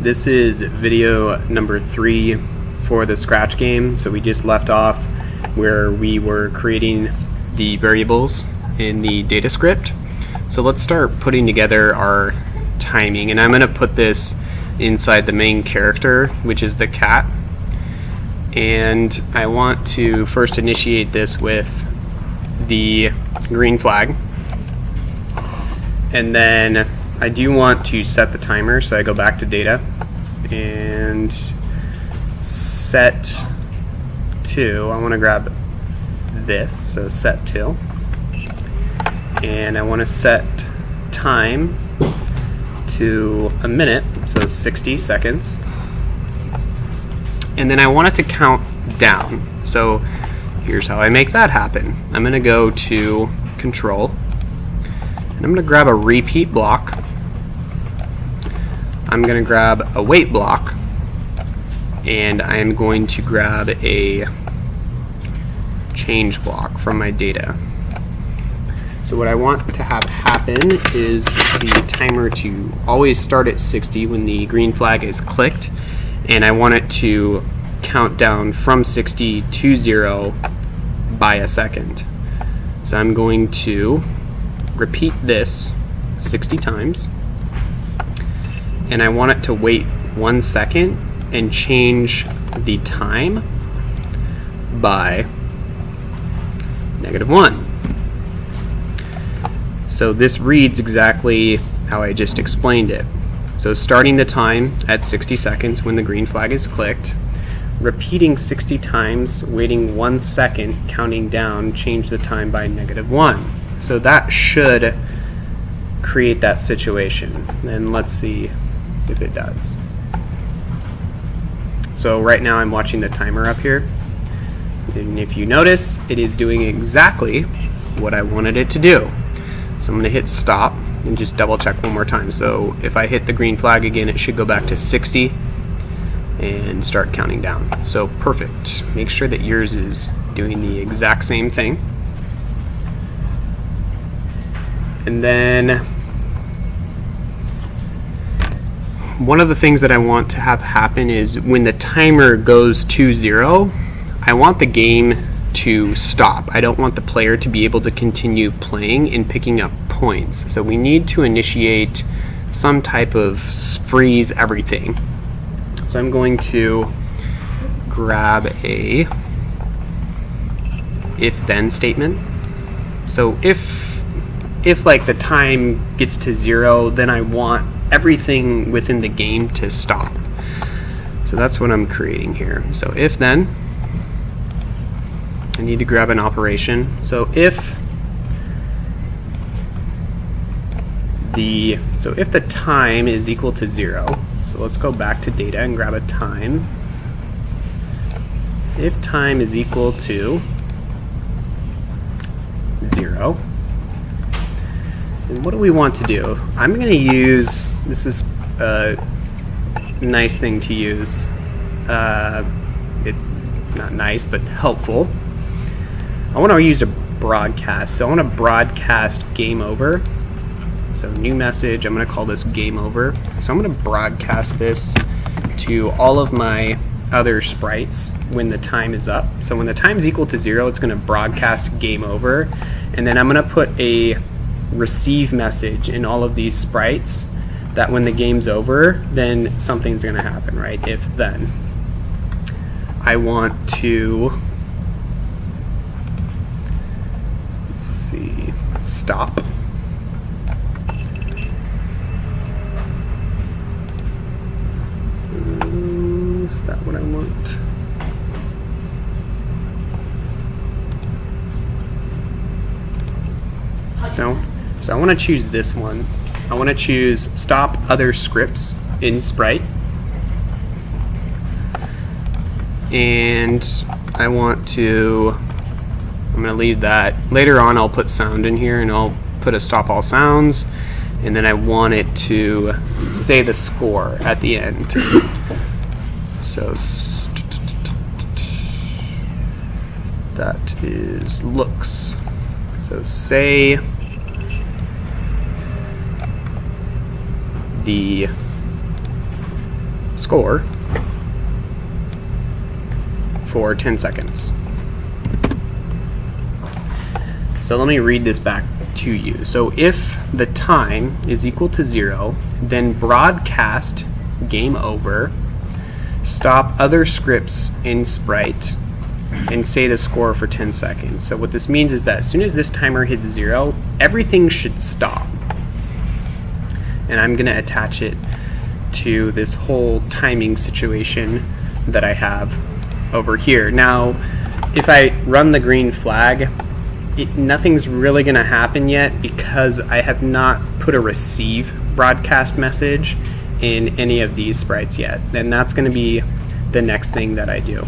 This is video number 3 for the Scratch game. So we just left off where we were creating the variables in the data script. So let's start putting together our timing, and I'm going to put this inside the main character, which is the cat. And I want to first initiate this with the green flag, and then I do want to set the timer, so I go back to data and set to, I want to grab this, so set to, and I want to set time to a minute, so 60 seconds, and then I want it to count down. So here's how I make that happen. I'm going to go to control, and I'm going to grab a repeat block. I'm going to grab a wait block, and I am going to grab a change block from my data. So what I want to have happen is the timer to always start at 60 when the green flag is clicked, and I want it to count down from 60 to 0 by a second. So I'm going to repeat this 60 times, and I want it to wait 1 second and change the time by -1. So this reads exactly how I just explained it. So starting the time at 60 seconds when the green flag is clicked, repeating 60 times, waiting 1 second, counting down, change the time by -1. So that should create that situation. And let's see if it does. So right now I'm watching the timer up here, and if you notice, it is doing exactly what I wanted it to do. So I'm going to hit stop and just double check one more time. So if I hit the green flag again, it should go back to 60 and start counting down. So perfect. Make sure that yours is doing the exact same thing. And then one of the things that I want to have happen is when the timer goes to 0, I want the game to stop. I don't want the player to be able to continue playing and picking up points. So we need to initiate some type of freeze everything. So I'm going to grab a if-then statement. So if like the time gets to 0, then I want everything within the game to stop. So that's what I'm creating here. So if-then, I need to grab an operation. So if the time is equal to 0, so let's go back to data and grab a time. If time is equal to 0, then what do we want to do? I'm going to use, this is a nice thing to use, not nice, but helpful. I want to use a broadcast. So I want to broadcast game over. So new message, I'm going to call this game over. So I'm going to broadcast this to all of my other sprites when the time is up. So when the time is equal to 0, it's going to broadcast game over. And then I'm going to put a receive message in all of these sprites that when the game's over, then something's going to happen, right? If then. I want to stop. Is that what I want? So I want to choose this one. I want to choose stop other scripts in sprite. And I want to, I'm going to leave that. Later on I'll put sound in here, and I'll put a stop all sounds, and then I want it to say the score at the end. So that is looks. So say the score for 10 seconds. So let me read this back to you. So if the time is equal to 0, then broadcast game over, stop other scripts in Sprite, and say the score for 10 seconds. So what this means is that as soon as this timer hits 0, everything should stop. And I'm going to attach it to this whole timing situation that I have over here. Now, if I run the green flag, nothing's really going to happen yet because I have not put a receive broadcast message in any of these sprites yet. And that's going to be the next thing that I do.